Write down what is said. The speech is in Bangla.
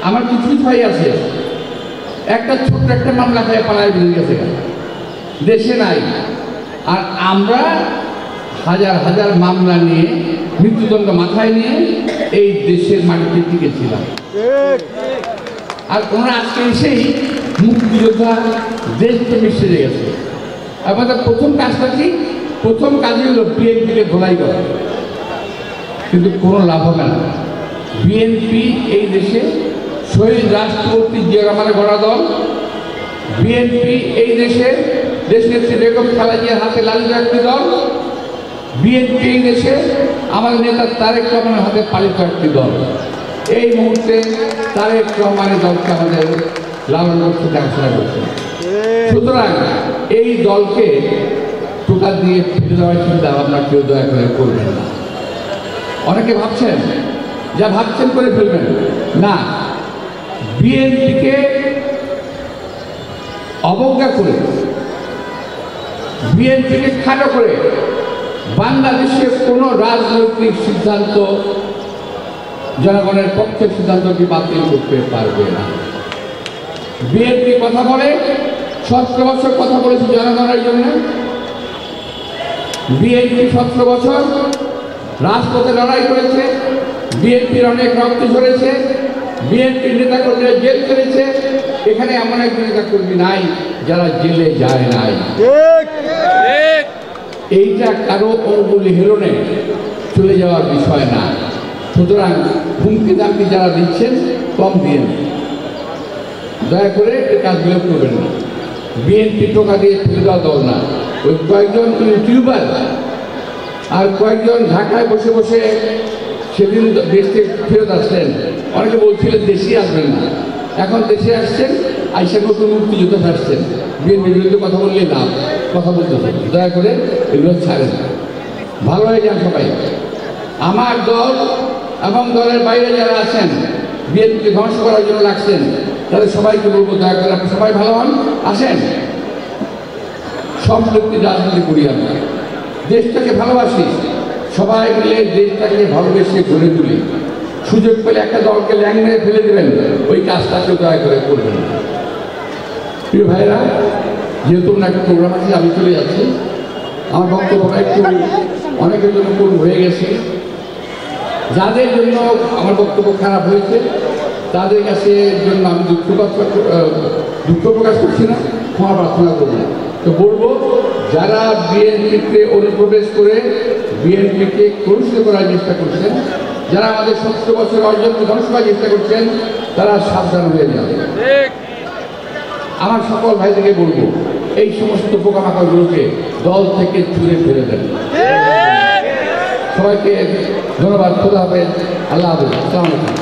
আমার কিছু কিছু ভাই আছে একটা ছোট্ট একটা মামলা খেয়ে পালায় বেরিয়ে গেছে, দেশে নাই। আর আমরা হাজার হাজার মামলা নিয়ে মৃত্যুদণ্ড মাথায় নিয়ে এই দেশের মাটিতে টিকেছিলাম। আর ওনারা আজকে এসেই মুক্তিযোদ্ধা দেশপ্রেমী সেরে গেছে। আমাদের প্রথম কাজটা কি? প্রথম কাজই হলো বিএনপিকে ধোলাই করা, কিন্তু কোনো লাভ হবে না। বিএনপি এই দেশে শহীদ রাষ্ট্রপতি জিয়া রহমানের গড়া দল। বিএনপি এই দেশে দেশনেত্রী বেগম খালেদা জিয়ার হাতে লালিত একটি দল। বিএনপি এই দেশে আমাদের নেতা তারেক রহমানের হাতে পালিত একটি দল। এই মুহূর্তে তারেক রহমানের দলকে আমাদের লালন করতে দেখাশোনা করছে। সুতরাং এই দলকে টোকা দিয়ে ফেলে দেওয়ার চিন্তা ভাবনা কেউ দয়া করে করবেন না। অনেকে ভাবছেন যা ভাবছেন করে ফেলবেন না। বিএনপিকে অবজ্ঞা করে, বিএনপিকে খাটো করে বাংলাদেশে কোনো রাজনৈতিক সিদ্ধান্ত জনগণের পক্ষে সিদ্ধান্তটি বাতিল করতে পারবে না। বিএনপি কথা বলে, 17 বছর কথা বলেছে জনগণের জন্য। বিএনপি 17 বছর রাজপথে লড়াই করেছে। বিএনপির অনেক রক্ত ঝরেছে। বিএনপির নেতাকর্মীরা জেল করেছে। এখানে এমন একজন নেতাকর্মী নাই যারা জেলে যায় নাই। এইটা কারো অঙ্গুলি হেলনে চলে যাওয়ার বিষয় না। সুতরাং হুমকি দামকি যারা দিচ্ছেন কম দিন, দয়া করে এই কাজগুলো করবেন না। বিএনপি টোকা দিয়ে ফেলে দেওয়া দল না। ওই কয়েকজন ইউটিউবার আর কয়েকজন ঢাকায় বসে বসে সেদিন দেশ থেকে ফেরত আসলেন। অনেকে বলছিলেন দেশেই আসবেন না, এখন দেশে আসছেন, আইসা নতুন মুক্তিযোদ্ধা আসছেন। বিএনপির বিরুদ্ধে কথা বললে না, কথা বলতে হবে। দয়া করে এগুলো ছাড়েন, ভালো হয়ে যান সবাই। আমার দল এবং দলের বাইরে যারা আছেন বিএনপিকে ধ্বংস করার জন্য লাগছেন, তাদের সবাইকে বলবো দয়া করে আপনি সবাই ভালো হন, আসেন, সম্পৃক্তি রাজনীতি করি। আমরা দেশটাকে ভালোবাসি, সবাই মিলে দেশটাকে ভালোবেসে গড়ে তুলি। সুযোগ পেলে একটা দলকে ল্যাং মেরে ফেলে দেবেন, ওই কাজটাকে দয়া করে করবেন। প্রিয় ভাইরা, যেহেতু একটা প্রোগ্রাম আছে আমি চলে যাচ্ছি। আমার বক্তব্যটা একটু অনেকের জন্য পূর্ণ হয়ে গেছে। যাদের জন্য আমার বক্তব্য খারাপ হয়েছে তাদের কাছে জন্য আমি দুঃখ প্রকাশ করছি না, ক্ষমা প্রার্থনা করব। তো বলবো, যারা বিএনপিতে অনুপ্রবেশ করে বিএনপিকে কলুষিত করার চেষ্টা করছেন, যারা আমাদের 17 বছর অর্জনকে ধ্বংস করার চেষ্টা করছেন, তারা সাবধান হয়ে যাবে। আমার সকল ভাইদেরকে বলবো, এই সমস্ত পোকামাকড়গুলোকে দল থেকে ছুঁড়ে ফেলে দেন। সবাইকে ধন্যবাদ। খোদা হাফেজ। আল্লাহ হাফেজ। আসসালামু আলাইকুম।